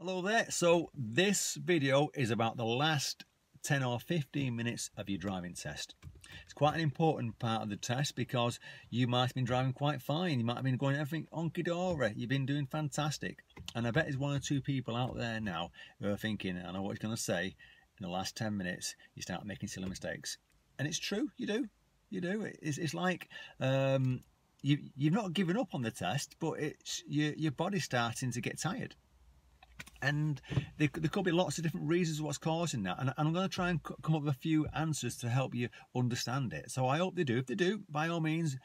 Hello there. So this video is about the last 10 or 15 minutes of your driving test. It's quite an important part of the test because you might have been driving quite fine. You might have been going everything honky-dory. You've been doing fantastic. And I bet there's one or two people out there now who are thinking, I know what he's going to say, in the last 10 minutes you start making silly mistakes. And it's true, you do. You do. It's like you've not given up on the test, but it's your body's starting to get tired. And there could be lots of different reasons what's causing that, and I'm going to try and come up with a few answers to help you understand it. So I hope they do. If they do, by all means,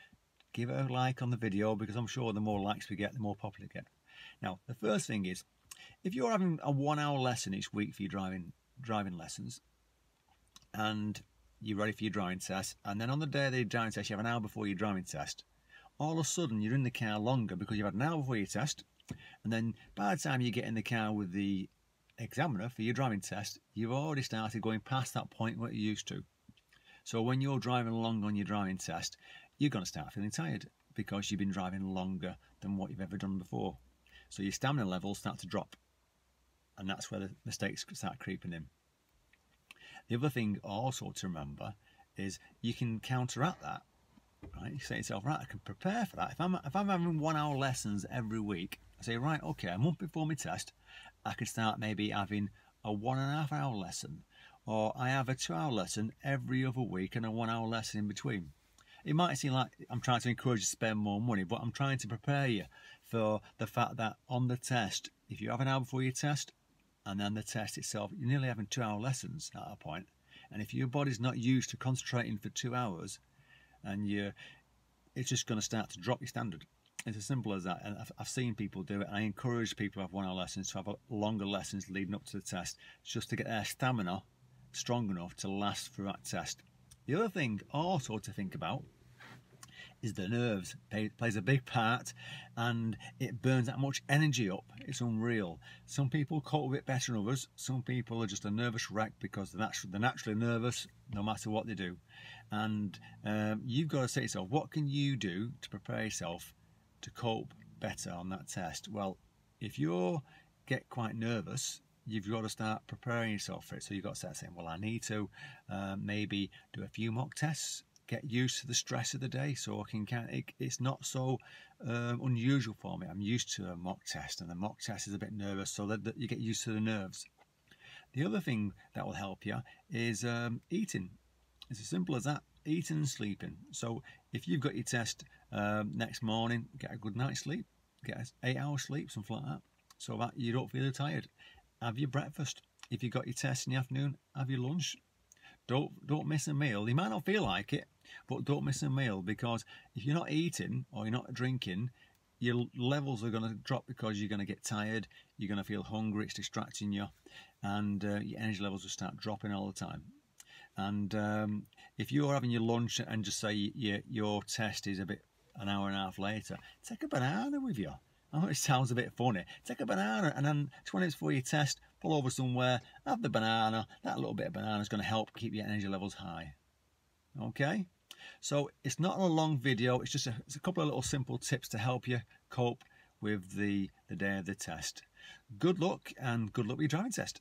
give it a like on the video, because I'm sure the more likes we get, the more popular we get. Now, the first thing is, if you're having a 1 hour lesson each week for your driving lessons, and you're ready for your driving test, and then on the day of the driving test, you have an hour before your driving test, all of a sudden you're in the car longer because you've had an hour before your test. And then by the time you get in the car with the examiner for your driving test, you've already started going past that point what you used to. So when you're driving along on your driving test, you're going to start feeling tired because you've been driving longer than what you've ever done before. So your stamina levels start to drop, and that's where the mistakes start creeping in. The other thing also to remember is you can counteract that. Right? You say to yourself, right, I can prepare for that. If I'm having 1 hour lessons every week, I say, right, okay, a month before my test, I can start maybe having a 1.5 hour lesson, or I have a 2 hour lesson every other week and a 1 hour lesson in between. It might seem like I'm trying to encourage you to spend more money, but I'm trying to prepare you for the fact that on the test, if you have an hour before your test, and then the test itself, you're nearly having 2 hour lessons at that point. And if your body's not used to concentrating for 2 hours, and it's just going to start to drop your standard. It's as simple as that. And I've seen people do it. I encourage people to have 1 hour lessons, to have longer lessons leading up to the test, just to get their stamina strong enough to last through that test. The other thing also to think about is the nerves. It plays a big part, and it burns that much energy up. It's unreal. Some people cope with it better than others. Some people are just a nervous wreck because they're naturally nervous no matter what they do. And you've got to say to yourself, what can you do to prepare yourself to cope better on that test? Well, if you get quite nervous, you've got to start preparing yourself for it. So you've got to start saying, well, I need to maybe do a few mock tests, get used to the stress of the day, so it's not so unusual for me. I'm used to a mock test, and the mock test is a bit nervous, so that you get used to the nerves. The other thing that will help you is eating. It's as simple as that, eating and sleeping. So if you've got your test next morning, get a good night's sleep, get 8 hours sleep, something like that, so that you don't feel tired. Have your breakfast. If you've got your test in the afternoon, have your lunch. Don't miss a meal. You might not feel like it, but don't miss a meal, because if you're not eating or you're not drinking, your levels are going to drop because you're going to get tired, you're going to feel hungry, it's distracting you, and your energy levels will start dropping all the time. And if you're having your lunch and just say your test is an hour and a half later, take a banana with you. I know it sounds a bit funny. Take a banana, and then 20 minutes before your test, pull over somewhere, have the banana. That little bit of banana is going to help keep your energy levels high. Okay? So it's not a long video. It's just a couple of little simple tips to help you cope with the day of the test. Good luck, and good luck with your driving test.